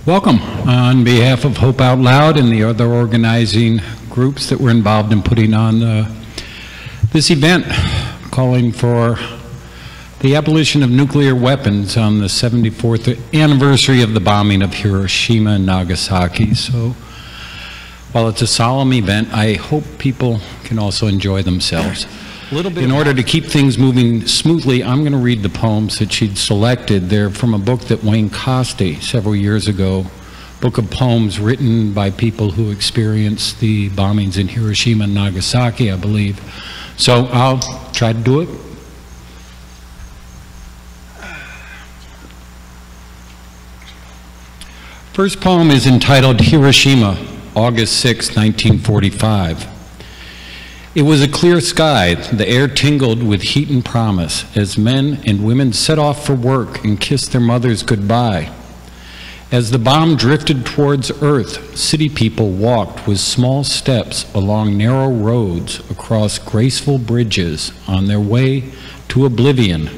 Welcome. On behalf of Hope Out Loud and the other organizing groups that were involved in putting on this event, calling for the abolition of nuclear weapons on the 74th anniversary of the bombing of Hiroshima and Nagasaki. So while it's a solemn event, I hope people can also enjoy themselves. In order to keep things moving smoothly, I'm going to read the poems that she'd selected. They're from a book that Wayne Coste, several years ago, book of poems written by people who experienced the bombings in Hiroshima and Nagasaki, I believe. So I'll try to do it. First poem is entitled Hiroshima, August 6, 1945. It was a clear sky, the air tingled with heat and promise, as men and women set off for work and kissed their mothers goodbye. As the bomb drifted towards Earth, city people walked with small steps along narrow roads across graceful bridges on their way to oblivion.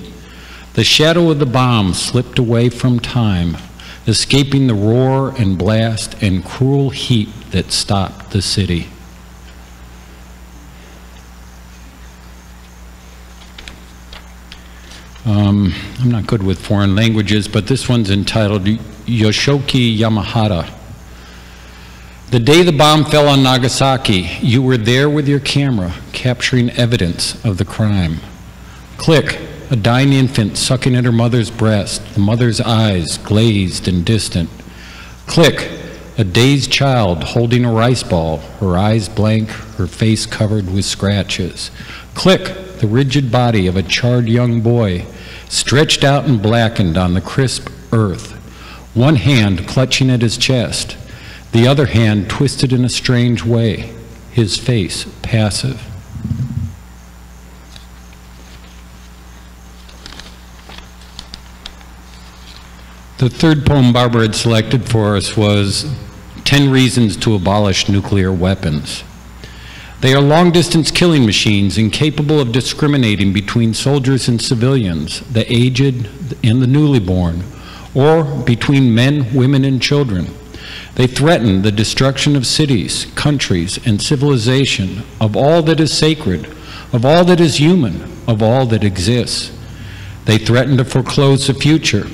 The shadow of the bomb slipped away from time, escaping the roar and blast and cruel heat that stopped the city. I'm not good with foreign languages, but this one's entitled Yoshoki Yamahata. The day the bomb fell on Nagasaki, you were there with your camera, capturing evidence of the crime. Click, a dying infant sucking at her mother's breast, the mother's eyes glazed and distant. Click, a dazed child holding a rice ball, her eyes blank, her face covered with scratches. Click, the rigid body of a charred young boy, stretched out and blackened on the crisp earth, one hand clutching at his chest, the other hand twisted in a strange way, his face passive. The third poem Barbara had selected for us was 10 Reasons to Abolish Nuclear Weapons. They are long-distance killing machines incapable of discriminating between soldiers and civilians, the aged and the newly born, or between men, women, and children. They threaten the destruction of cities, countries, and civilization, of all that is sacred, of all that is human, of all that exists. They threaten to foreclose the future.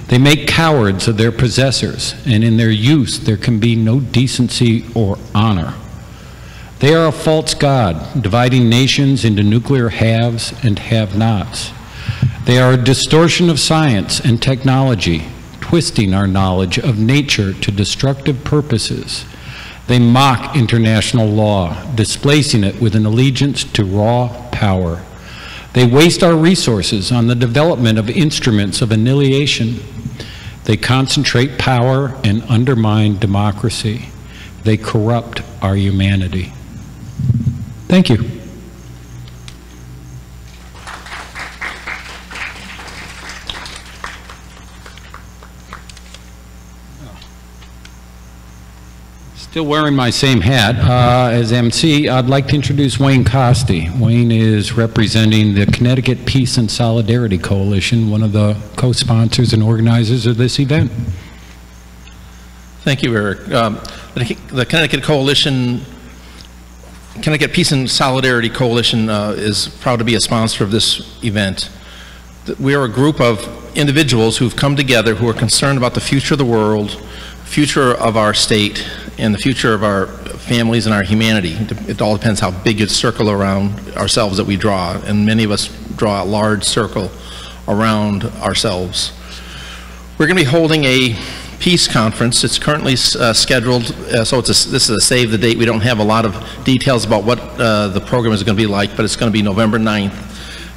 They make cowards of their possessors, and in their use there can be no decency or honor. They are a false god, dividing nations into nuclear haves and have-nots. They are a distortion of science and technology, twisting our knowledge of nature to destructive purposes. They mock international law, displacing it with an allegiance to raw power. They waste our resources on the development of instruments of annihilation. They concentrate power and undermine democracy. They corrupt our humanity. Thank you. Still wearing my same hat as MC, I'd like to introduce Wayne Coste. Wayne is representing the Connecticut Peace and Solidarity Coalition, one of the co-sponsors and organizers of this event. Thank you, Eric. The Connecticut Coalition, Connecticut Peace and Solidarity Coalition is proud to be a sponsor of this event. We are a group of individuals who've come together who are concerned about the future of the world, future of our state, and the future of our families and our humanity. It all depends how big a circle around ourselves that we draw, and many of us draw a large circle around ourselves. We're going to be holding a peace conference. It's currently scheduled, so this is a save the date. We don't have a lot of details about what the program is going to be like, but it's going to be November 9th,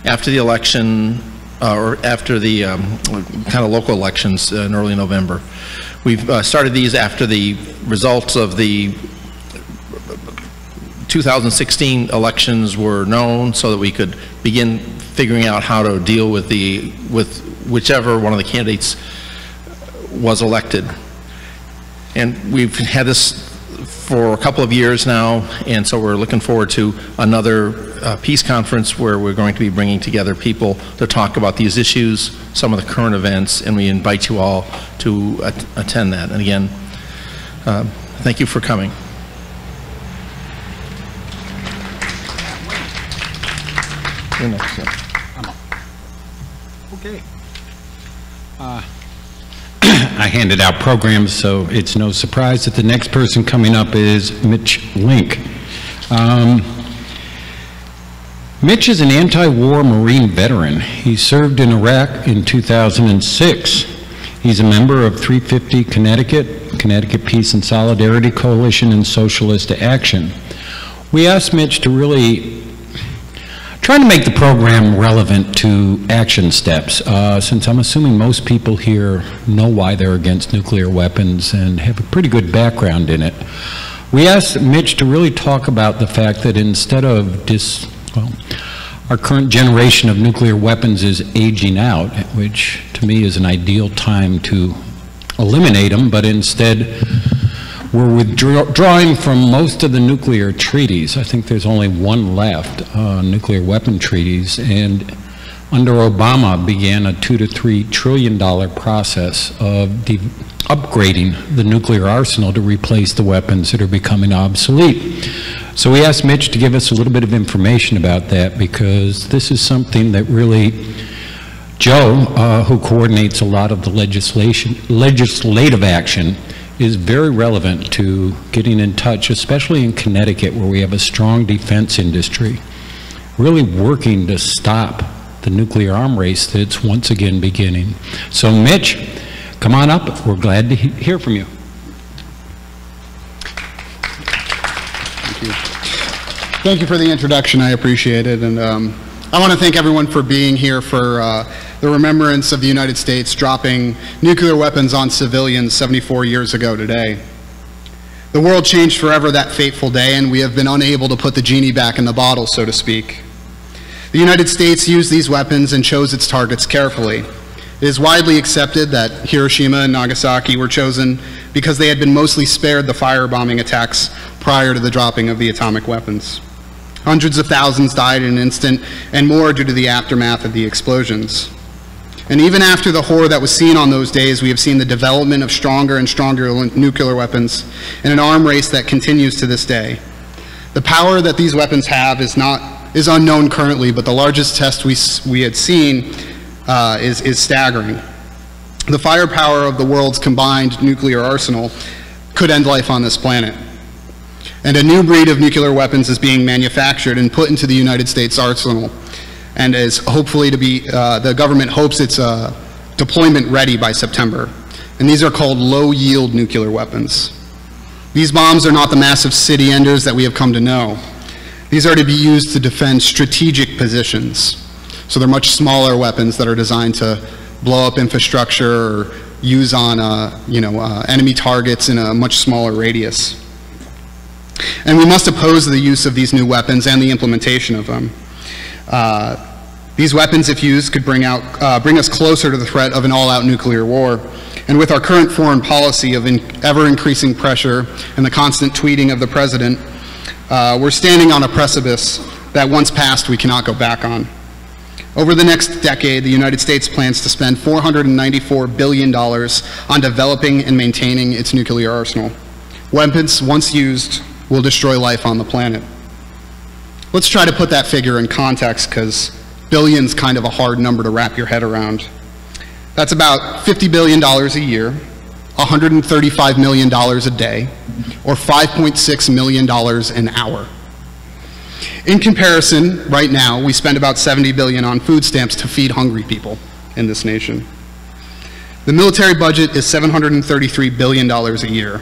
after the election, or after the kind of local elections in early November. We've started these after the results of the 2016 elections were known, so that we could begin figuring out how to deal with whichever one of the candidates was elected. And we've had this for a couple of years now, and so we're looking forward to another peace conference where we're going to be bringing together people to talk about these issues, some of the current events, and we invite you all to attend that. And again, thank you for coming. Okay. I handed out programs, so it's no surprise that the next person coming up is Mitch Linck. Mitch is an anti-war Marine veteran. He served in Iraq in 2006. He's a member of 350 Connecticut Peace and Solidarity Coalition and Socialist Action. We asked Mitch to really try to make the program relevant to action steps, since I'm assuming most people here know why they're against nuclear weapons and have a pretty good background in it. We asked Mitch to really talk about the fact that instead of our current generation of nuclear weapons is aging out, which to me is an ideal time to eliminate them, but instead we're withdrawing from most of the nuclear treaties. I think there's only one left, nuclear weapon treaties, and under Obama began a $2 to $3 trillion process of upgrading the nuclear arsenal to replace the weapons that are becoming obsolete. So we asked Mitch to give us a little bit of information about that, because this is something that really Joe, who coordinates a lot of the legislative action, is very relevant to getting in touch, especially in Connecticut, where we have a strong defense industry, really working to stop the nuclear arm race that's once again beginning. So Mitch, come on up. We're glad to hear from you. Thank you. Thank you for the introduction. I appreciate it. And I want to thank everyone for being here for the remembrance of the United States dropping nuclear weapons on civilians 74 years ago today. The world changed forever that fateful day, and we have been unable to put the genie back in the bottle, so to speak. The United States used these weapons and chose its targets carefully. It is widely accepted that Hiroshima and Nagasaki were chosen because they had been mostly spared the firebombing attacks prior to the dropping of the atomic weapons. Hundreds of thousands died in an instant, and more due to the aftermath of the explosions. And even after the horror that was seen on those days, we have seen the development of stronger and stronger nuclear weapons and an arm race that continues to this day. The power that these weapons have is unknown currently, but the largest test we had seen is staggering. The firepower of the world's combined nuclear arsenal could end life on this planet. And a new breed of nuclear weapons is being manufactured and put into the United States arsenal, and is hopefully to be, the government hopes it's deployment ready by September. And these are called low-yield nuclear weapons. These bombs are not the massive city enders that we have come to know. These are to be used to defend strategic positions. So they're much smaller weapons that are designed to blow up infrastructure or use on enemy targets in a much smaller radius. And we must oppose the use of these new weapons and the implementation of them. These weapons, if used, could bring us closer to the threat of an all-out nuclear war. And with our current foreign policy of ever-increasing pressure and the constant tweeting of the president, we're standing on a precipice that once passed we cannot go back on. Over the next decade, the United States plans to spend $494 billion on developing and maintaining its nuclear arsenal. Weapons, once used, will destroy life on the planet. Let's try to put that figure in context, because billion's kind of a hard number to wrap your head around. That's about $50 billion a year, $135 million a day, or $5.6 million an hour. In comparison, right now, we spend about $70 billion on food stamps to feed hungry people in this nation. The military budget is $733 billion a year.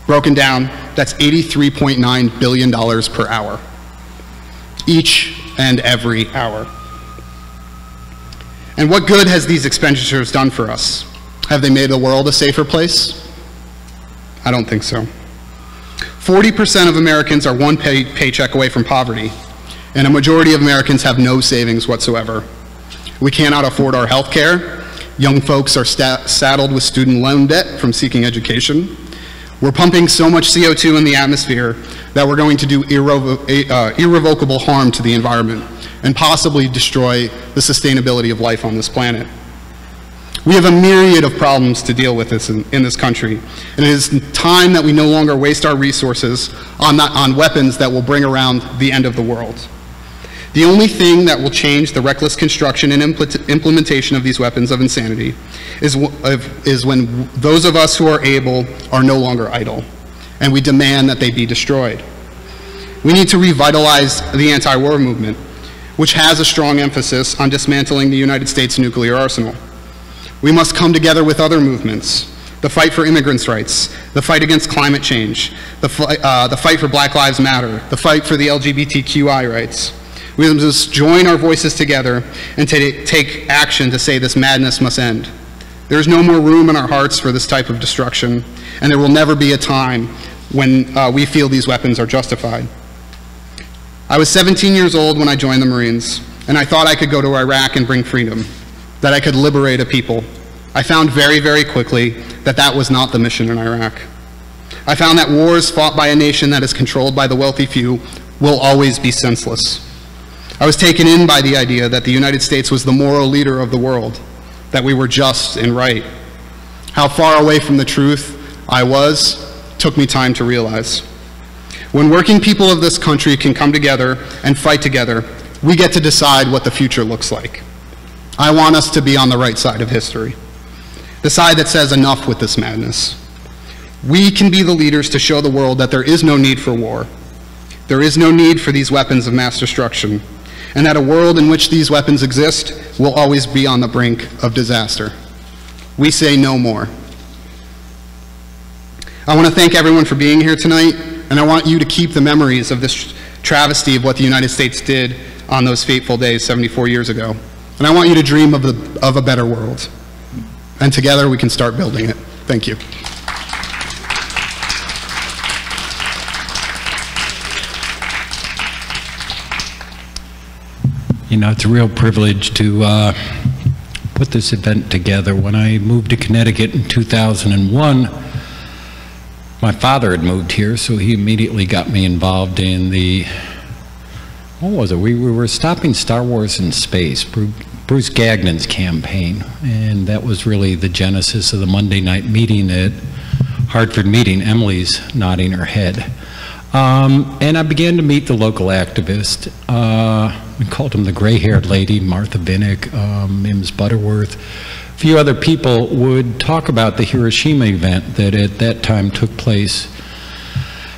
Broken down, that's $83.9 billion per hour. Each and every hour. And what good has these expenditures done for us? Have they made the world a safer place? I don't think so. 40% of Americans are one paycheck away from poverty, and a majority of Americans have no savings whatsoever. We cannot afford our health care. Young folks are saddled with student loan debt from seeking education. We're pumping so much CO2 in the atmosphere that we're going to do irrevocable harm to the environment and possibly destroy the sustainability of life on this planet. We have a myriad of problems to deal with in this country, and it is time that we no longer waste our resources on weapons that will bring around the end of the world. The only thing that will change the reckless construction and implementation of these weapons of insanity is when those of us who are able are no longer idle, and we demand that they be destroyed. We need to revitalize the anti-war movement, which has a strong emphasis on dismantling the United States nuclear arsenal. We must come together with other movements: the fight for immigrants' rights, the fight against climate change, the fight for Black Lives Matter, the fight for the LGBTQI rights. We must join our voices together and take action to say this madness must end. There is no more room in our hearts for this type of destruction, and there will never be a time when we feel these weapons are justified. I was 17 years old when I joined the Marines, and I thought I could go to Iraq and bring freedom, that I could liberate a people. I found very, very quickly that that was not the mission in Iraq. I found that wars fought by a nation that is controlled by the wealthy few will always be senseless. I was taken in by the idea that the United States was the moral leader of the world, that we were just and right. How far away from the truth I was took me time to realize. When working people of this country can come together and fight together, we get to decide what the future looks like. I want us to be on the right side of history, the side that says enough with this madness. We can be the leaders to show the world that there is no need for war. There is no need for these weapons of mass destruction, and that a world in which these weapons exist will always be on the brink of disaster. We say no more. I want to thank everyone for being here tonight, and I want you to keep the memories of this travesty of what the United States did on those fateful days 74 years ago. And I want you to dream of a better world. And together we can start building it. Thank you. You know, it's a real privilege to put this event together. When I moved to Connecticut in 2001, my father had moved here, so he immediately got me involved in the, what was it? We were stopping Star Wars in space, Bruce Gagnon's campaign, and that was really the genesis of the Monday night meeting at Hartford meeting. Emily's nodding her head. And I began to meet the local activists. We called them the gray-haired lady, Martha Vinnick, Mims Butterworth. A few other people would talk about the Hiroshima event that at that time took place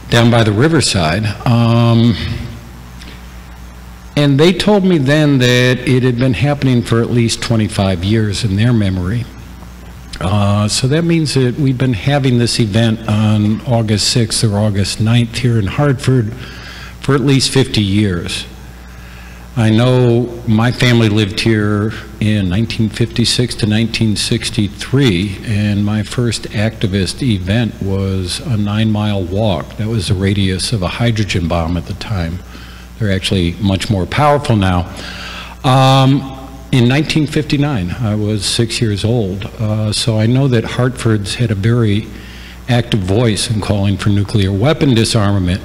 down by the riverside. And they told me then that it had been happening for at least 25 years in their memory. So that means that we've been having this event on August 6th or August 9th here in Hartford for at least 50 years. I know my family lived here in 1956 to 1963, and my first activist event was a 9-mile walk. That was the radius of a hydrogen bomb at the time. They're actually much more powerful now. In 1959, I was 6 years old, so I know that Hartford's had a very active voice in calling for nuclear weapon disarmament.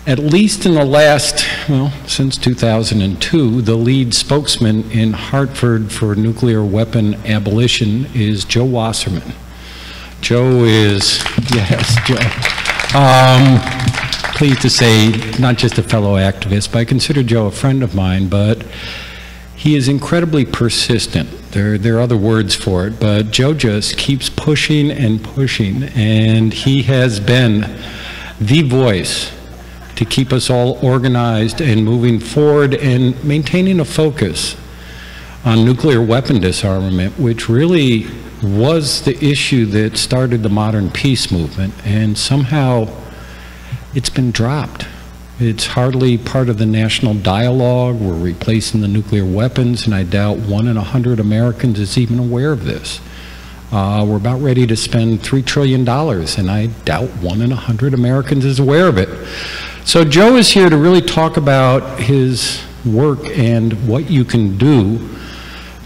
At least in the last, well, since 2002, the lead spokesman in Hartford for nuclear weapon abolition is Joe Wasserman. Joe is, yes, Joe. Pleased to say, not just a fellow activist, but I consider Joe a friend of mine, but he is incredibly persistent. There are other words for it, but Joe just keeps pushing and pushing, and he has been the voice to keep us all organized and moving forward and maintaining a focus on nuclear weapon disarmament, which really was the issue that started the modern peace movement, and somehow it's been dropped. It's hardly part of the national dialogue. We're replacing the nuclear weapons, and I doubt 1 in 100 Americans is even aware of this. We're about ready to spend $3 trillion, and I doubt 1 in 100 Americans is aware of it. So Joe is here to really talk about his work and what you can do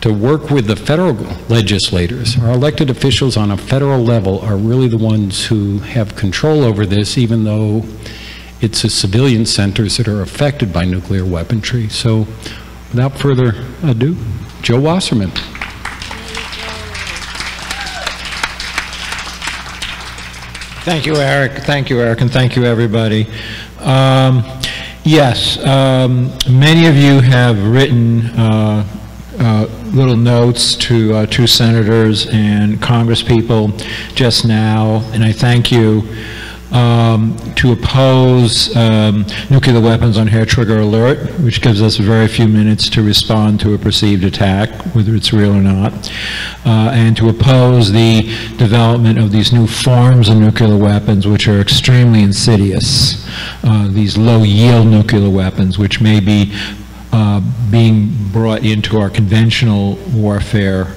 to work with the federal legislators. Our elected officials on a federal level are really the ones who have control over this, even though it's the civilian centers that are affected by nuclear weaponry. So without further ado, Joe Wasserman. Thank you, Eric. Thank you, Eric, and thank you, everybody. Yes, many of you have written little notes to two senators and congresspeople just now, and I thank you. To oppose nuclear weapons on hair trigger alert, which gives us very few minutes to respond to a perceived attack, whether it's real or not, and to oppose the development of these new forms of nuclear weapons, which are extremely insidious, these low-yield nuclear weapons, which may be being brought into our conventional warfare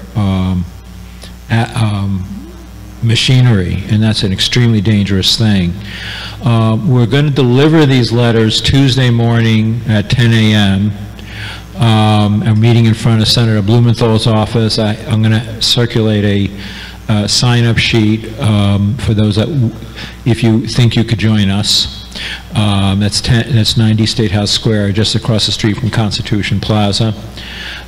machinery, and that's an extremely dangerous thing. We're going to deliver these letters Tuesday morning at 10 a.m. I'm meeting in front of Senator Blumenthal's office. I'm going to circulate a sign-up sheet for those that, if you think you could join us. That's 90 State House Square, just across the street from Constitution Plaza.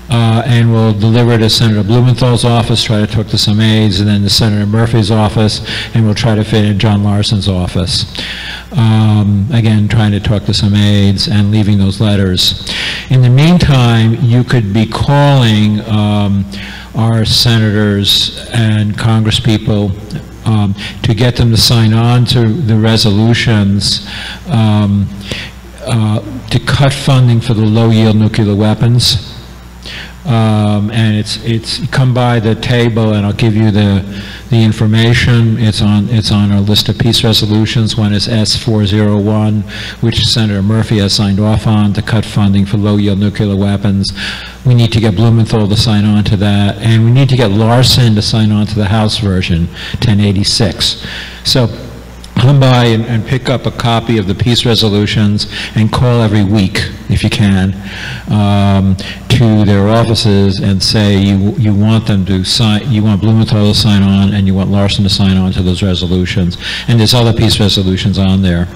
And we'll deliver it to Senator Blumenthal's office, try to talk to some aides, and then to Senator Murphy's office, and we'll try to fit in John Larson's office. Again, trying to talk to some aides and leaving those letters. In the meantime, you could be calling our senators and congresspeople to get them to sign on to the resolutions to cut funding for the low-yield nuclear weapons. And it's come by the table, and I'll give you the information. It's on our list of peace resolutions. One is S401, which Senator Murphy has signed off on, to cut funding for low-yield nuclear weapons. We need to get Blumenthal to sign on to that, and we need to get Larson to sign on to the House version, 1086. So come by and pick up a copy of the peace resolutions and call every week, if you can, to their offices and say you want them to sign, you want Blumenthal to sign on, and you want Larson to sign on to those resolutions. And there's other peace resolutions on there.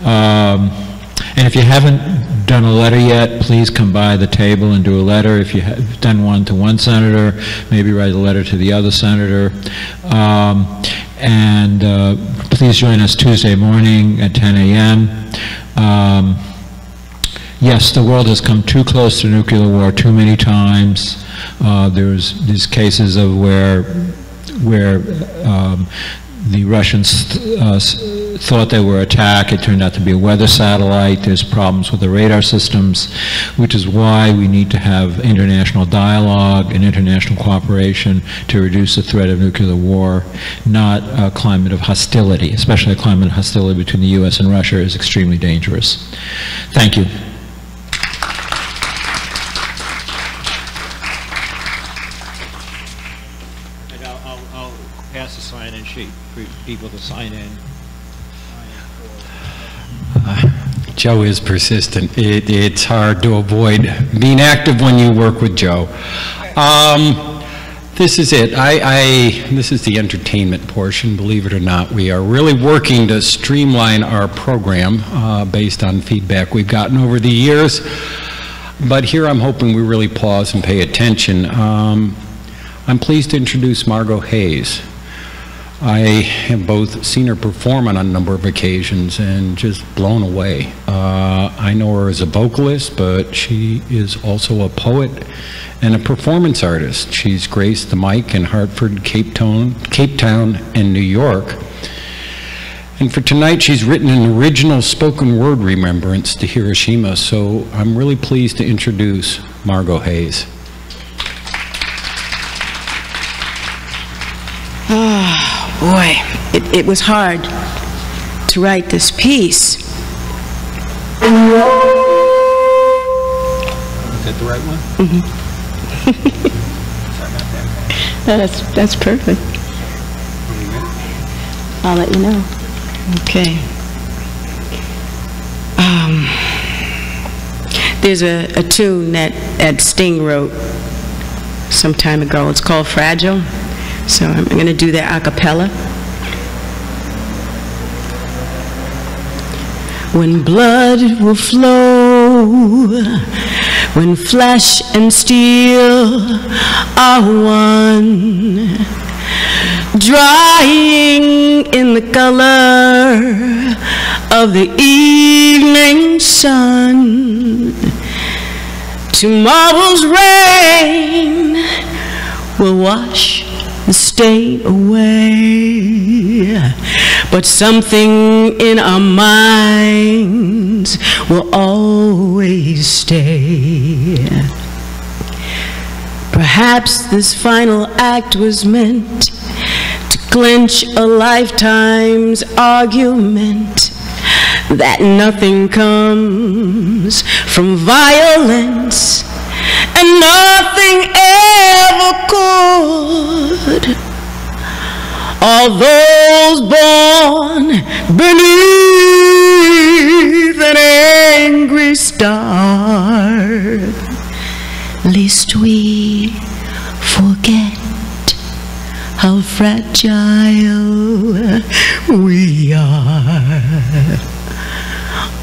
And if you haven't done a letter yet, please come by the table and do a letter. If you have done one to one senator, maybe write a letter to the other senator. Please join us Tuesday morning at 10 a.m. Yes, the world has come too close to nuclear war too many times. There's these cases of where the Russians thought they were attacked. It turned out to be a weather satellite. There's problems with the radar systems, which is why we need to have international dialogue and international cooperation to reduce the threat of nuclear war, not a climate of hostility. Especially a climate of hostility between the U.S. and Russia is extremely dangerous. Thank you. I'll pass the sign-in sheet for people to sign in. Joe is persistent. It's hard to avoid being active when you work with Joe. This is it. This is the entertainment portion, believe it or not. We are really working to streamline our program based on feedback we've gotten over the years. But here I'm hoping we really pause and pay attention. I'm pleased to introduce Margaux Hayes. I have both seen her perform on a number of occasions and just blown away. I know her as a vocalist, but she is also a poet and a performance artist. She's graced the mic in Hartford, Cape Town, and New York. And for tonight, she's written an original spoken word remembrance to Hiroshima, so I'm really pleased to introduce Margaux Hayes. Boy, it was hard to write this piece. Is that the right one? Mm-hmm. That's perfect. I'll let you know. Okay. There's a tune that Sting wrote some time ago. It's called Fragile. So I'm going to do that a cappella. When blood will flow, when flesh and steel are one, drying in the color of the evening sun, tomorrow's rain will wash the stain away, but something in our minds will always stay. Perhaps this final act was meant to clinch a lifetime's argument that nothing comes from violence and nothing ever could. All those born beneath an angry star, lest we forget how fragile we are.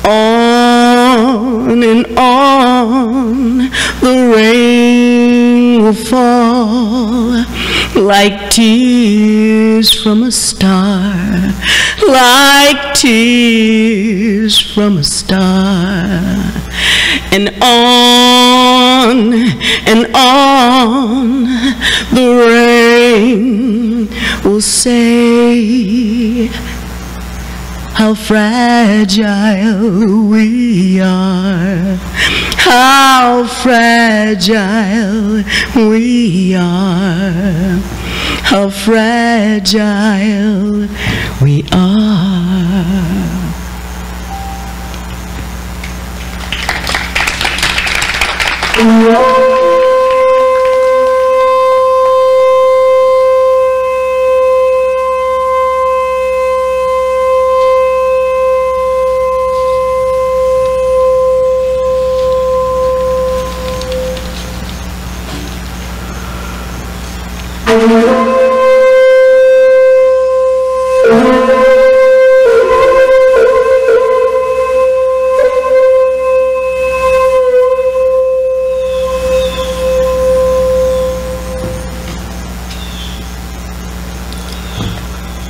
On and on the rain will fall like tears from a star, like tears from a star. And on the rain will say how fragile we are, how fragile we are, how fragile we are.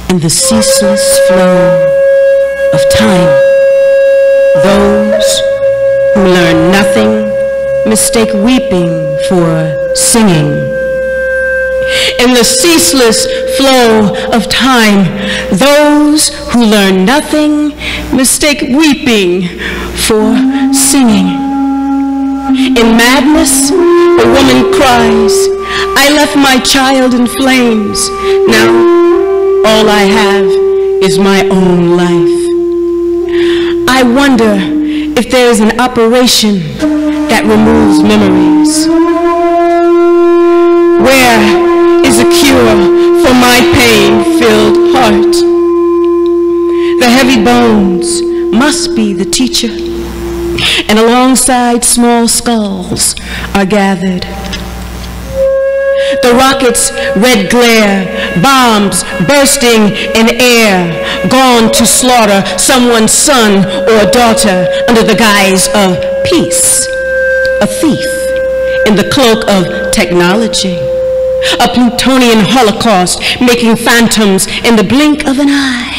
In the ceaseless flow of time, those who learn nothing mistake weeping for singing. In the ceaseless flow of time, those who learn nothing mistake weeping for singing. In madness, a woman cries, "I left my child in flames. Now all I have is my own life." I wonder if there is an operation that removes memories. Where is a cure for my pain-filled heart? The heavy bones must be the teacher, and alongside small skulls are gathered. The rocket's red glare, bombs bursting in air, gone to slaughter someone's son or daughter under the guise of peace. A thief in the cloak of technology. A plutonian holocaust making phantoms in the blink of an eye.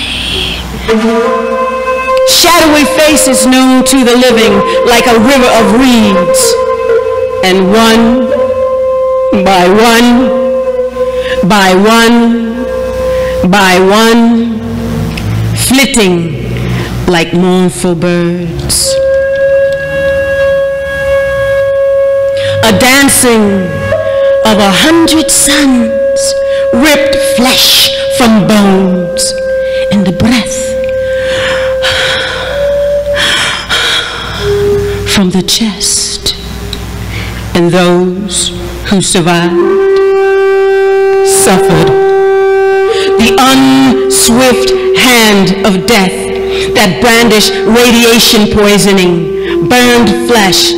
Shadowy faces known to the living like a river of reeds. And one by one, by one, by one, flitting like mournful birds. A dancing of 100 suns, ripped flesh from bones, and the breath from the chest. And those who survived suffered the unswift hand of death that brandished radiation poisoning, burned flesh,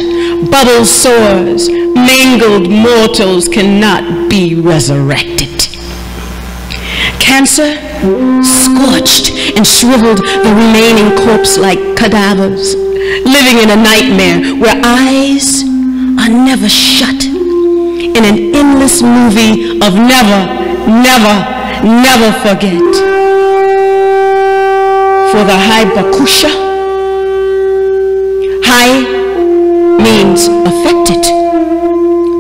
bubble sores, mangled mortals cannot be resurrected. Cancer scorched and shriveled the remaining corpse like cadavers, living in a nightmare where eyes are never shut, in an endless movie of never, never, never forget. For the Haibakusha, Hai means affected,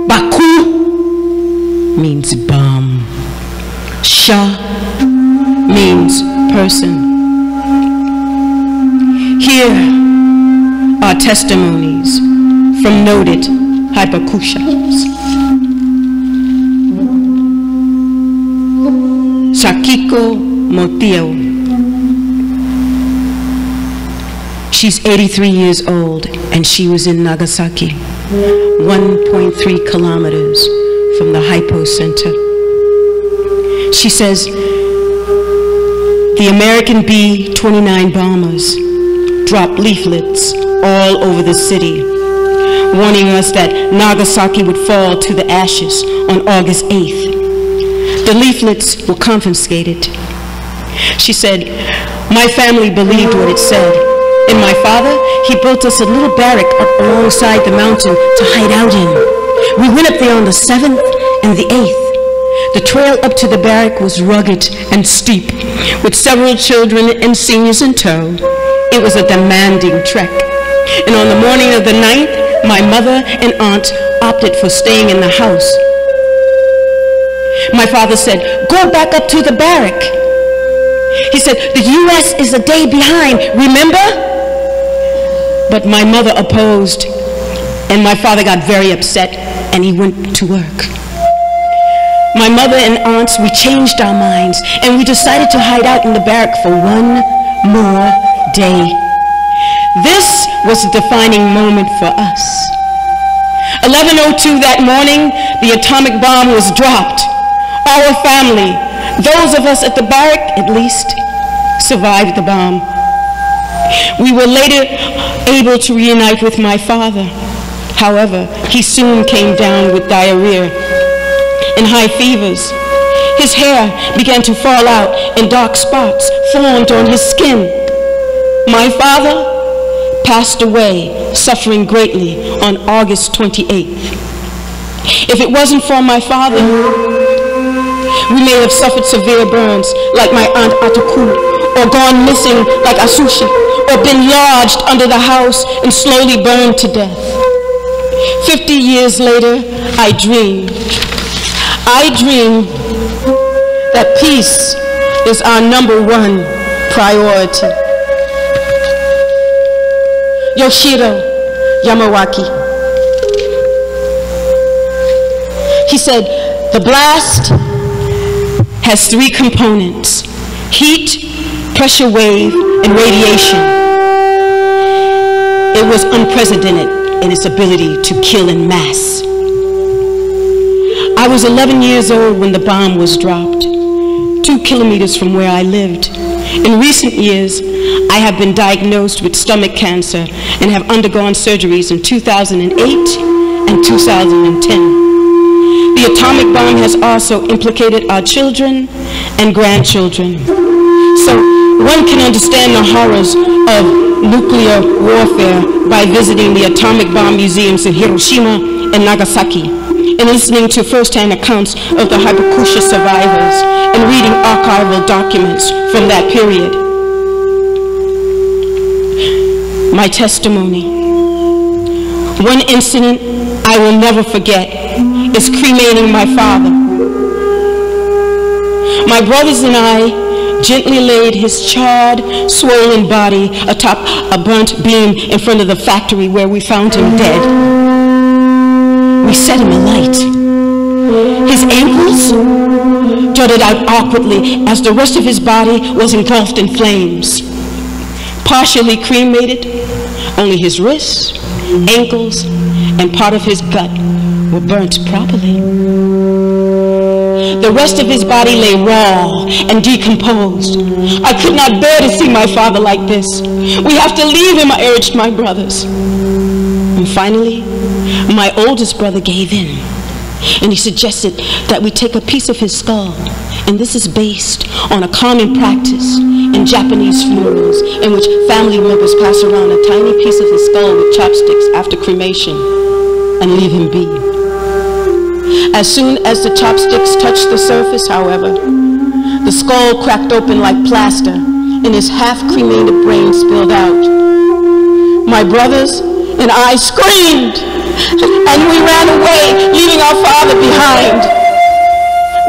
Baku means bomb, Sha means person. Here are testimonies from noted Haibakushas. Sakiko Motio. She's 83 years old and she was in Nagasaki, 1.3 kilometers from the Hypo Center. She says, the American B-29 bombers dropped leaflets all over the city, warning us that Nagasaki would fall to the ashes on August 8th. The leaflets were confiscated. She said, my family believed what it said. And my father, he built us a little barrack up alongside the mountain to hide out in. We went up there on the 7th and the 8th. The trail up to the barrack was rugged and steep, with several children and seniors in tow. It was a demanding trek. And on the morning of the 9th, my mother and aunt opted for staying in the house. My father said, go back up to the barrack. He said, the U.S. is a day behind, remember? But my mother opposed, and my father got very upset, and he went to work. My mother and aunts, we changed our minds, and we decided to hide out in the barrack for one more day. This was a defining moment for us. 11:02 that morning, the atomic bomb was dropped. Our family, those of us at the barrack at least, survived the bomb. We were later able to reunite with my father. However, he soon came down with diarrhea and high fevers. His hair began to fall out and dark spots formed on his skin. My father passed away, suffering greatly, on August 28th. If it wasn't for my father, we may have suffered severe burns like my aunt Ataku, or gone missing like Asushi, or been lodged under the house and slowly burned to death. 50 years later, I dreamed that peace is our #1 priority. Yoshiro Yamawaki. He said, the blast has 3 components: heat, pressure wave, and radiation. It was unprecedented in its ability to kill en masse. I was 11 years old when the bomb was dropped, 2 kilometers from where I lived. In recent years, I have been diagnosed with stomach cancer and have undergone surgeries in 2008 and 2010. The atomic bomb has also implicated our children and grandchildren. So one can understand the horrors of nuclear warfare by visiting the atomic bomb museums in Hiroshima and Nagasaki, and listening to first-hand accounts of the Haibakusha survivors and reading archival documents from that period. My testimony. One incident I will never forget is cremating my father. My brothers and I gently laid his charred, swollen body atop a burnt beam in front of the factory where we found him dead. We set him alight. His ankles jutted out awkwardly as the rest of his body was engulfed in flames. Partially cremated, only his wrists, ankles, and part of his gut were burnt properly. The rest of his body lay raw and decomposed. I could not bear to see my father like this. We have to leave him, I urged my brothers. And finally, my oldest brother gave in, and he suggested that we take a piece of his skull, and this is based on a common practice in Japanese funerals in which family members pass around a tiny piece of his skull with chopsticks after cremation and leave him be. As soon as the chopsticks touched the surface, however, the skull cracked open like plaster and his half-cremated brain spilled out. My brothers and I screamed, and we ran away, leaving our father behind.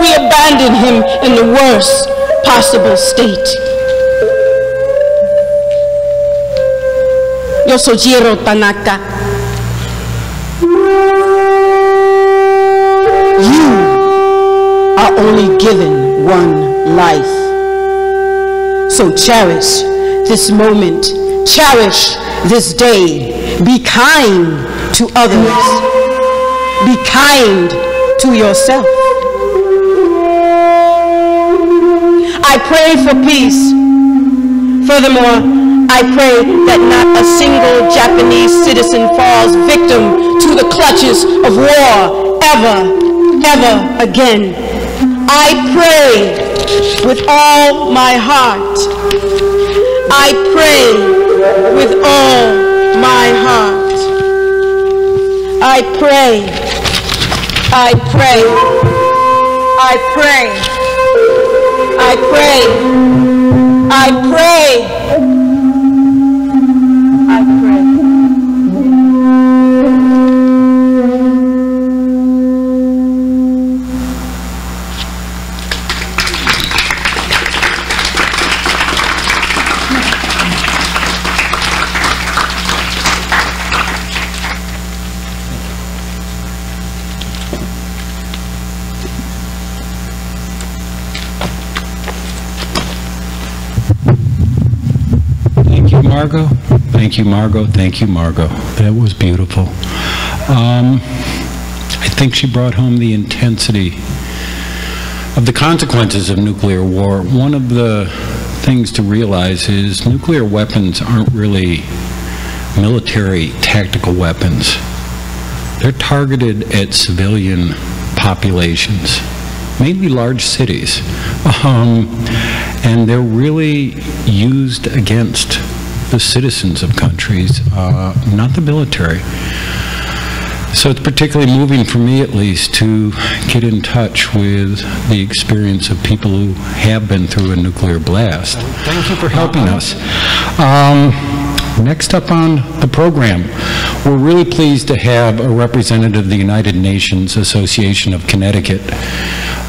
We abandoned him in the worst possible state. Yosojiro Tanaka, you are only given one life. So cherish this moment, cherish this day. Be kind to others. Be kind to yourself. I pray for peace. Furthermore, I pray that not a single Japanese citizen falls victim to the clutches of war ever again. I pray with all my heart. I pray with all my heart. I pray, I pray, I pray, I pray, I pray, I pray. Margaux. Thank you, Margaux. Thank you, Margaux. That was beautiful. I think she brought home the intensity of the consequences of nuclear war. One of the things to realize is nuclear weapons aren't really military tactical weapons. They're targeted at civilian populations, mainly large cities, and they're really used against the citizens of countries, not the military. So it's particularly moving for me, at least, to get in touch with the experience of people who have been through a nuclear blast. Thank you for helping us. Next up on the program, we're really pleased to have a representative of the United Nations Association of Connecticut.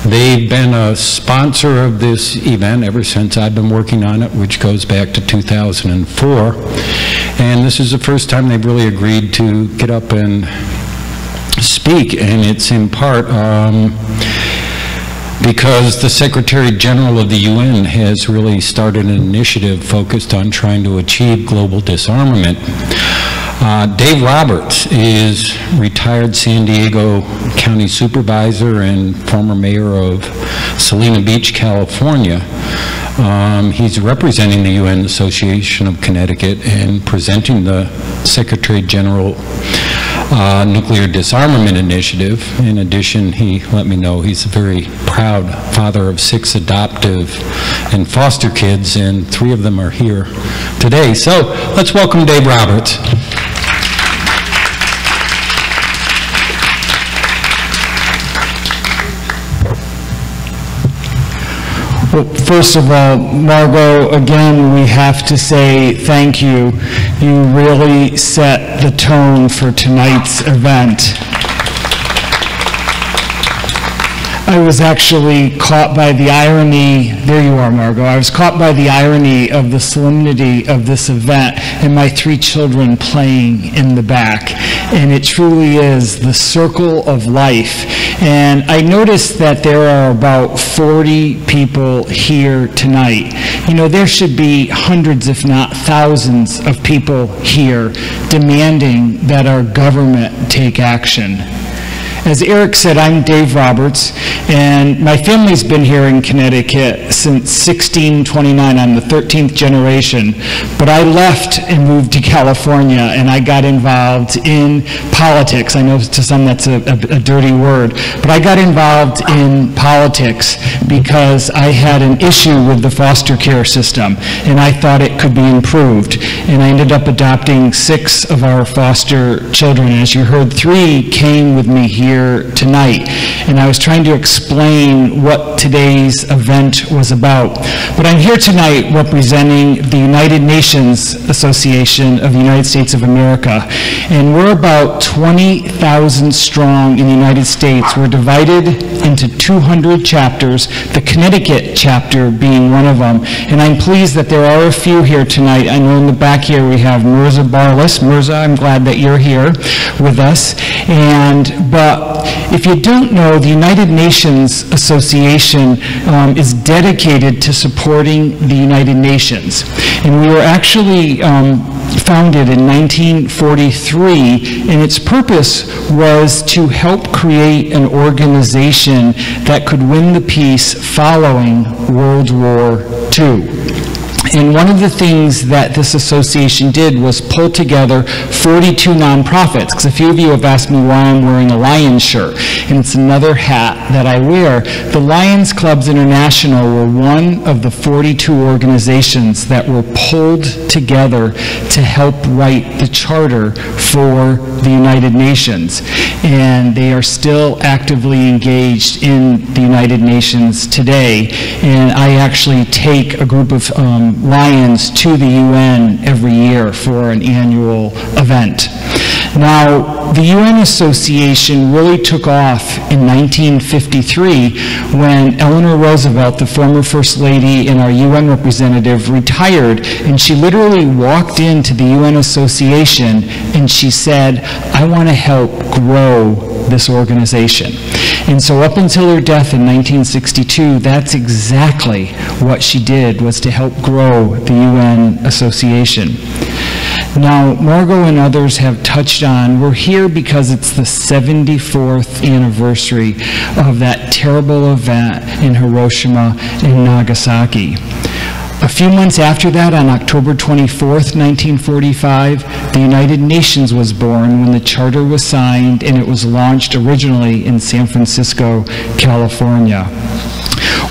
They've been a sponsor of this event ever since I've been working on it, which goes back to 2004. And this is the first time they've really agreed to get up and speak, and it's in part because the Secretary General of the UN has really started an initiative focused on trying to achieve global disarmament. Dave Roberts is retired San Diego County Supervisor and former mayor of Salina Beach, California. He's representing the UN Association of Connecticut and presenting the Secretary General Nuclear Disarmament Initiative. In addition, he let me know he's a very proud father of 6 adoptive and foster kids, and 3 of them are here today. So let's welcome Dave Roberts. Well, first of all, Margaux, again, we have to say thank you. You really set the tone for tonight's event. I was actually caught by the irony, there you are, Margaux. I was caught by the irony of the solemnity of this event and my 3 children playing in the back. And it truly is the circle of life. And I noticed that there are about 40 people here tonight. You know, there should be hundreds, if not thousands, of people here demanding that our government take action. As Eric said, I'm Dave Roberts, and my family's been here in Connecticut since 1629. I'm the 13th generation, but I left and moved to California, and I got involved in politics. I know to some that's a dirty word, but I got involved in politics because I had an issue with the foster care system, and I thought it could be improved. And I ended up adopting 6 of our foster children. As you heard, 3 came with me here tonight, and I was trying to explain what today's event was about. But I'm here tonight representing the United Nations Association of the United States of America, and we're about 20,000 strong in the United States. We're divided into 200 chapters, the Connecticut chapter being one of them, and I'm pleased that there are a few here tonight. I know in the back here we have Mirza Barlas. Mirza, I'm glad that you're here with us. But if you don't know, the United Nations Association is dedicated to supporting the United Nations. And we were actually founded in 1943, and its purpose was to help create an organization that could win the peace following World War II. And one of the things that this association did was pull together 42 nonprofits, because a few of you have asked me why I'm wearing a Lions shirt, and it's another hat that I wear. The Lions Clubs International were one of the 42 organizations that were pulled together to help write the charter for the United Nations. And they are still actively engaged in the United Nations today. And I actually take a group of Lions to the UN every year for an annual event. Now, the UN Association really took off in 1953 when Eleanor Roosevelt, the former First Lady and our UN representative, retired, and she literally walked into the UN Association and she said, I want to help grow this organization. And so up until her death in 1962, that's exactly what she did, was to help grow the UN Association. Now, Margaux and others have touched on, we're here because it's the 74th anniversary of that terrible event in Hiroshima and Nagasaki. A few months after that, on October 24th, 1945, the United Nations was born when the charter was signed, and it was launched originally in San Francisco, California.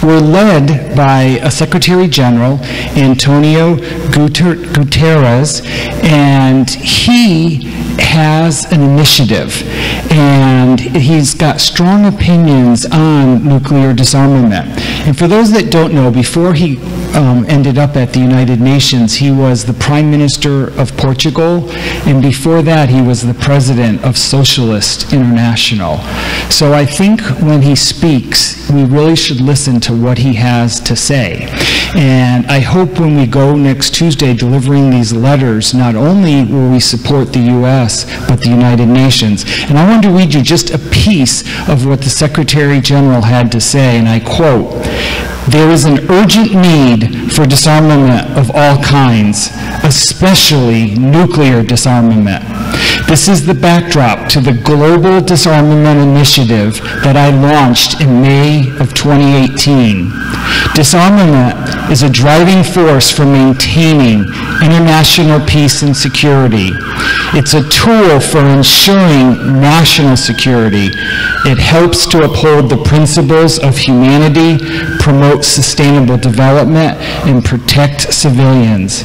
We're led by a Secretary General, Antonio Guterres, and he has an initiative, and he's got strong opinions on nuclear disarmament. And for those that don't know, before he ended up at the United Nations, he was the Prime Minister of Portugal, and before that he was the President of Socialist International. So I think when he speaks, we really should listen to what he has to say. And I hope when we go next Tuesday delivering these letters, not only will we support the U.S., but the United Nations. And I want to read you just a piece of what the Secretary General had to say, and I quote, "There is an urgent need for disarmament of all kinds, especially nuclear disarmament. This is the backdrop to the Global Disarmament Initiative that I launched in May of 2018. Disarmament is a driving force for maintaining international peace and security. It's a tool for ensuring national security. It helps to uphold the principles of humanity, promote sustainable development, and protect civilians.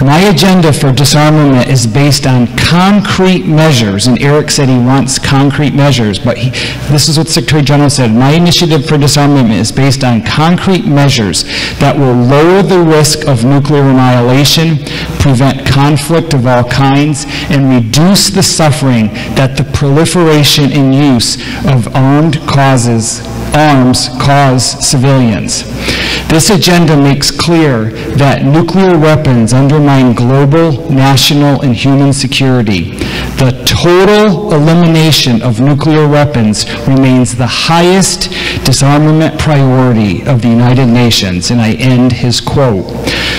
My agenda for disarmament is based on concrete measures," and Eric said he wants concrete measures, but this is what the Secretary General said, "My initiative for disarmament is based on concrete measures that will lower the risk of nuclear annihilation, prevent conflict of all kinds, and reduce the suffering that the proliferation and use of arms cause civilians. This agenda makes clear that nuclear weapons undermine global, national, and human security. The total elimination of nuclear weapons remains the highest disarmament priority of the United Nations," and I end his quote.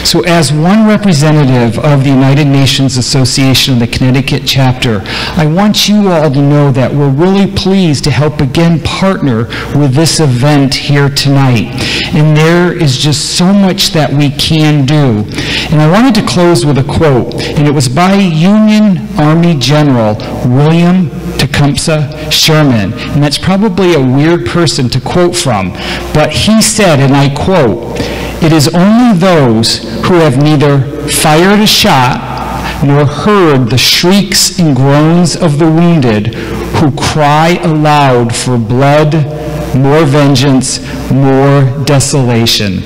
So as one representative of the United Nations Association of the Connecticut chapter, I want you all to know that we're really pleased to help again partner with this event here tonight. And there is just so much that we can do. And I wanted to close with a quote, and it was by Union Army General William Tecumseh Sherman. And that's probably a weird person to quote from, but he said, and I quote, "It is only those who have neither fired a shot nor heard the shrieks and groans of the wounded who cry aloud for blood, more vengeance, more desolation.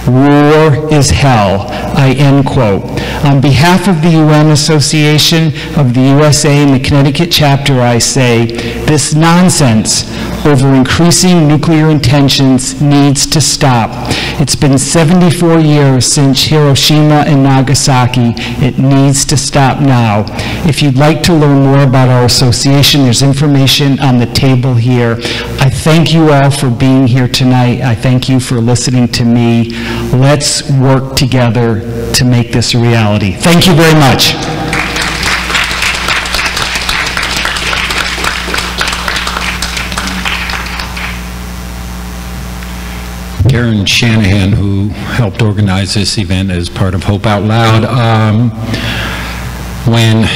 War is hell," I end quote. On behalf of the UN Association of the USA and the Connecticut chapter, I say, this nonsense over increasing nuclear intentions needs to stop. It's been 74 years since Hiroshima and Nagasaki. It needs to stop now. If you'd like to learn more about our association, there's information on the table here. I thank you all for being here tonight. I thank you for listening to me. Let's work together to make this a reality. Thank you very much. Karen Shanahan, who helped organize this event as part of Hope Out Loud, when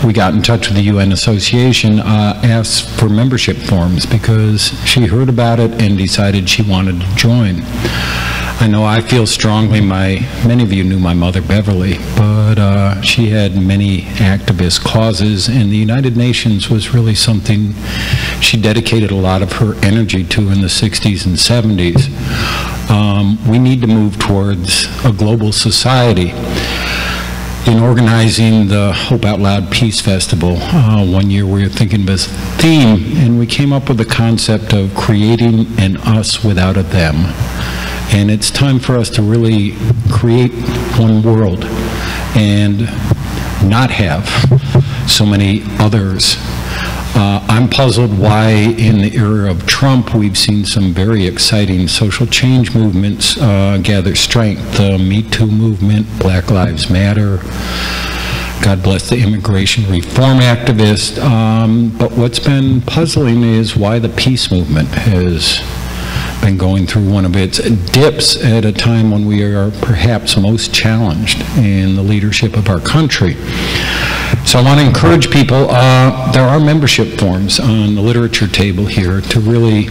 we got in touch with the UN Association, asked for membership forms because she heard about it and decided she wanted to join. I know I feel strongly, many of you knew my mother, Beverly, but she had many activist causes, and the United Nations was really something she dedicated a lot of her energy to in the 60s and 70s. We need to move towards a global society. In organizing the Hope Out Loud Peace Festival, one year we were thinking of this theme, and we came up with the concept of creating an us without a them. And it's time for us to really create one world and not have so many others. I'm puzzled why in the era of Trump we've seen some very exciting social change movements gather strength. The Me Too movement, Black Lives Matter, God bless the immigration reform activist. But what's been puzzling is why the peace movement has been going through one of its dips at a time when we are perhaps most challenged in the leadership of our country. So I want to encourage people, there are membership forms on the literature table here to really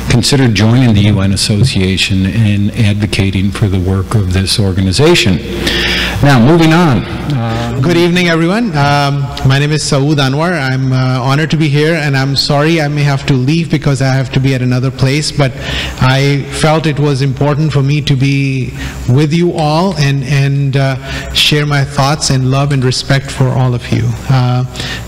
consider joining the UN Association and advocating for the work of this organization. Now, moving on. Good evening, everyone. My name is Saud Anwar. I'm honored to be here, and I'm sorry I may have to leave because I have to be at another place, but I felt it was important for me to be with you all and share my thoughts and love and respect for all of you.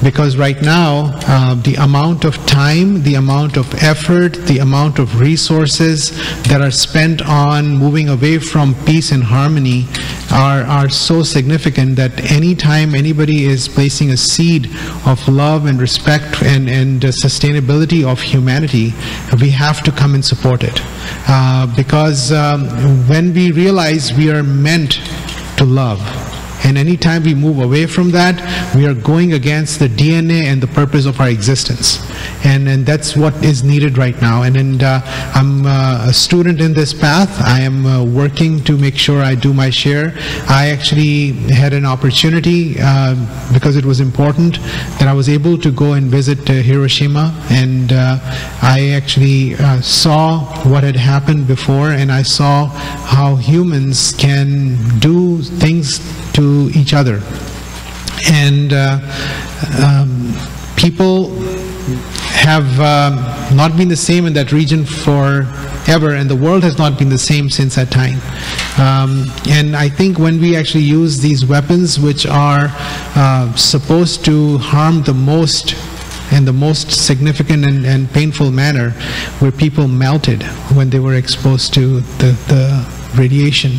Because right now, the amount of time, the amount of effort, the amount of resources that are spent on moving away from peace and harmony are so significant that anytime anybody is placing a seed of love and respect and sustainability of humanity, we have to come and support it. Because when we realize we are meant to love, and anytime we move away from that, we are going against the DNA and the purpose of our existence. And that's what is needed right now. And I'm a student in this path. I am working to make sure I do my share. I actually had an opportunity, because it was important, that I was able to go and visit Hiroshima. And I actually saw what had happened before, and I saw how humans can do things to each other. And people have not been the same in that region forever, and the world has not been the same since that time. And I think when we actually use these weapons, which are supposed to harm the most in the most significant and painful manner, where people melted when they were exposed to the radiation,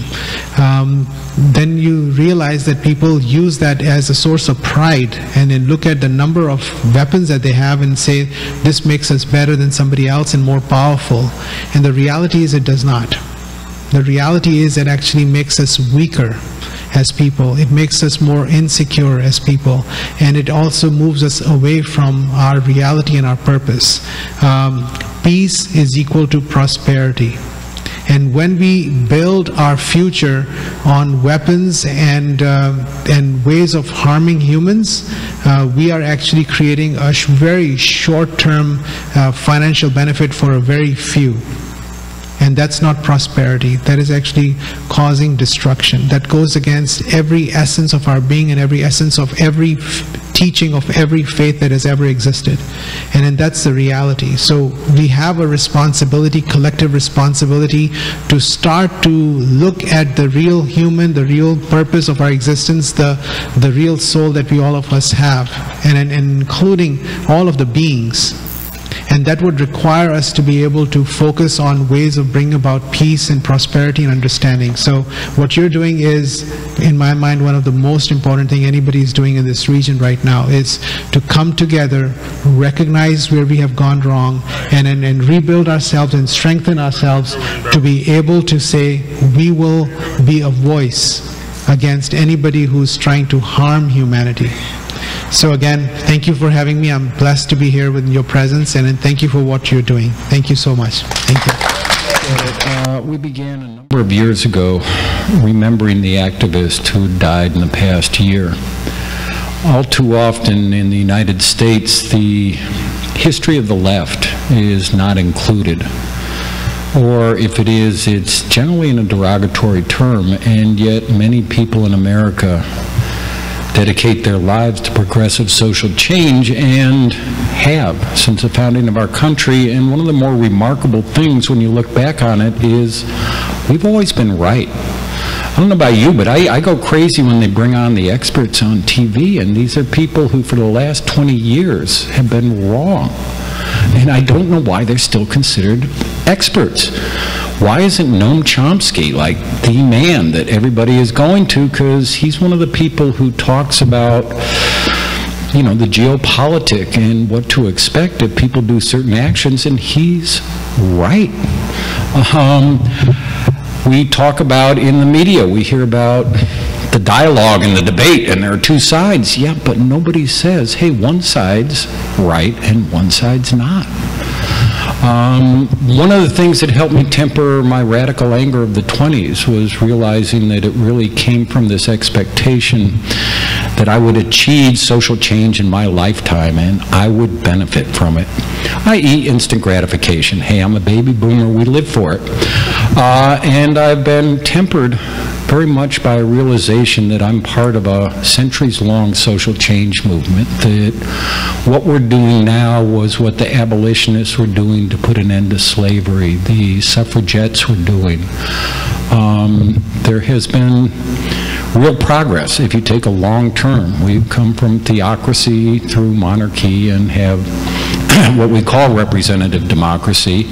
then you realize that people use that as a source of pride, and then look at the number of weapons that they have and say, this makes us better than somebody else and more powerful. And the reality is it does not. The reality is it actually makes us weaker as people. It makes us more insecure as people, and it also moves us away from our reality and our purpose. Peace is equal to prosperity. And when we build our future on weapons and ways of harming humans, we are actually creating a very short-term financial benefit for a very few. And that's not prosperity. That is actually causing destruction. That goes against every essence of our being and every essence of every teaching of every faith that has ever existed. And that's the reality. So we have a responsibility, collective responsibility, to start to look at the real human, the real purpose of our existence, the real soul that we all of us have, and including all of the beings. And that would require us to be able to focus on ways of bringing about peace and prosperity and understanding. So what you're doing is, in my mind, one of the most important thing anybody is doing in this region right now is to come together, recognize where we have gone wrong, and rebuild ourselves and strengthen ourselves to be able to say we will be a voice against anybody who's trying to harm humanity. So again, thank you for having me. I'm blessed to be here with your presence, and thank you for what you're doing. Thank you so much. Thank you. We began a number of years ago remembering the activists who died in the past year. All too often in the United States, the history of the left is not included. Or if it is, it's generally in a derogatory term, and yet many people in America dedicate their lives to progressive social change and have since the founding of our country. And one of the more remarkable things when you look back on it is we've always been right. I don't know about you, but I go crazy when they bring on the experts on TV, and these are people who for the last 20 years have been wrong. And I don't know why they're still considered experts. Why isn't Noam Chomsky like the man that everybody is going to? Because he's one of the people who talks about, you know, the geopolitics and what to expect if people do certain actions, and he's right. We talk about in the media, we hear about the dialogue and the debate, and there are two sides. Yeah, but nobody says, hey, one side's right and one side's not. One of the things that helped me temper my radical anger of the 20s was realizing that it really came from this expectation that I would achieve social change in my lifetime and I would benefit from it, i.e. instant gratification. Hey, I'm a baby boomer, we live for it. And I've been tempered very much by a realization that I'm part of a centuries-long social change movement, that what we're doing now was what the abolitionists were doing to put an end to slavery, the suffragettes were doing. There has been real progress if you take a long term. We've come from theocracy through monarchy and have what we call representative democracy,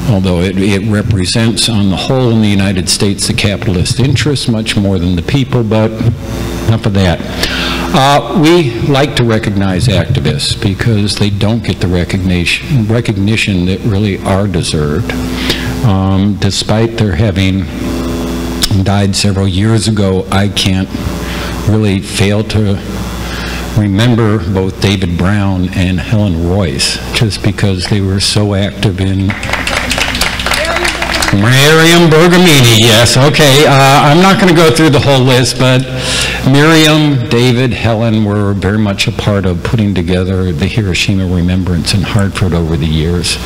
although it represents on the whole in the United States the capitalist interest much more than the people, but enough of that. We like to recognize activists because they don't get the recognition that really are deserved, despite their having died several years ago. I can't really fail to remember both David Brown and Helen Royce, just because they were so active in Miriam Bergamini, yes, okay. I'm not going to go through the whole list, but Miriam, David, Helen were very much a part of putting together the Hiroshima Remembrance in Hartford over the years.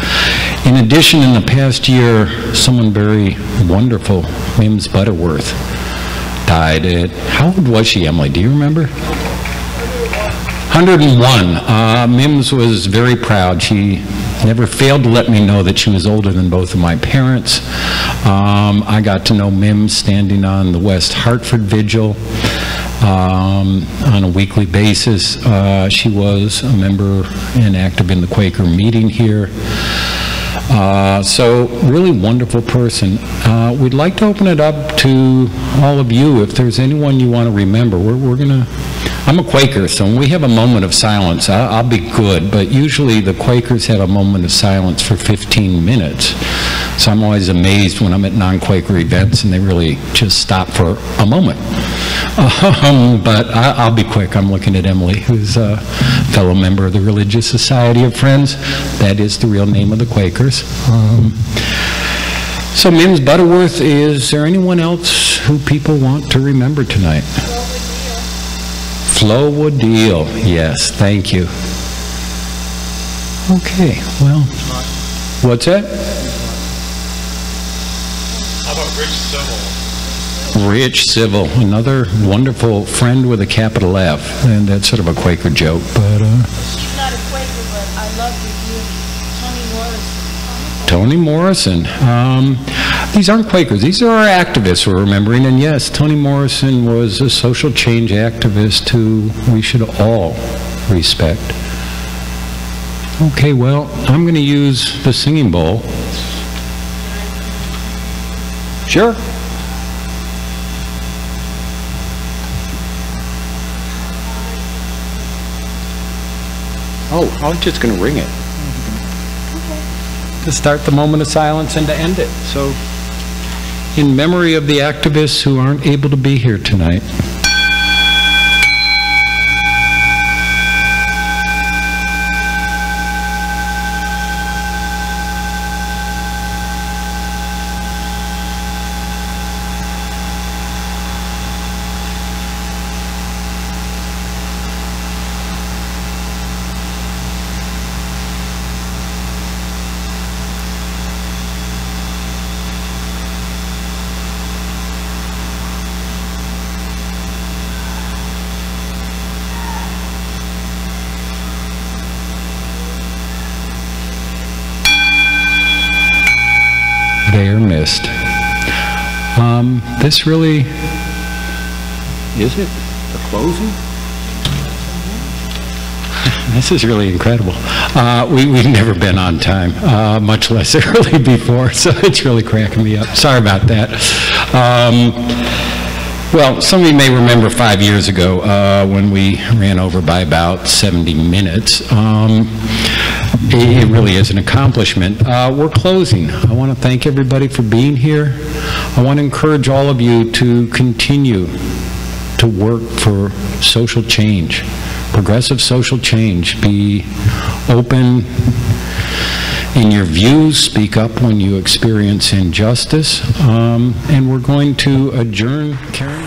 In addition, in the past year, someone very wonderful, Mims Butterworth, died at, how old was she, Emily? Do you remember? 101. Mims was very proud. She never failed to let me know that she was older than both of my parents. I got to know Mims standing on the West Hartford Vigil on a weekly basis. She was a member and active in the Quaker meeting here. So really wonderful person. We'd like to open it up to all of you. If there's anyone you want to remember, we're going to, I'm a Quaker, so when we have a moment of silence, I'll be good, but usually the Quakers have a moment of silence for 15 minutes. So I'm always amazed when I'm at non-Quaker events and they really just stop for a moment. But I'll be quick. I'm looking at Emily, who's a fellow member of the Religious Society of Friends. That is the real name of the Quakers. So Mims Butterworth, is there anyone else who people want to remember tonight? Flo Woodeel, yes, thank you. Okay, well, what's that? How about Rich Civil? Rich Civil, another wonderful friend with a capital F, and that's sort of a Quaker joke, but She's not a Quaker, but I love your view. Toni Morrison. These aren't Quakers. These are our activists we're remembering. And yes, Toni Morrison was a social change activist who we should all respect. Okay, well, I'm going to use the singing bowl. Sure. Oh, I was just going to ring it. To start the moment of silence and to end it. So, in memory of the activists who aren't able to be here tonight. They are missed. This really, is it the closing? This is really incredible. We've never been on time, much less early before, so it's really cracking me up. Sorry about that. Well, some of you may remember 5 years ago when we ran over by about 70 minutes. It really is an accomplishment. We're closing. I want to thank everybody for being here. I want to encourage all of you to continue to work for social change, progressive social change. Be open in your views, speak up when you experience injustice, and we're going to adjourn. Karen?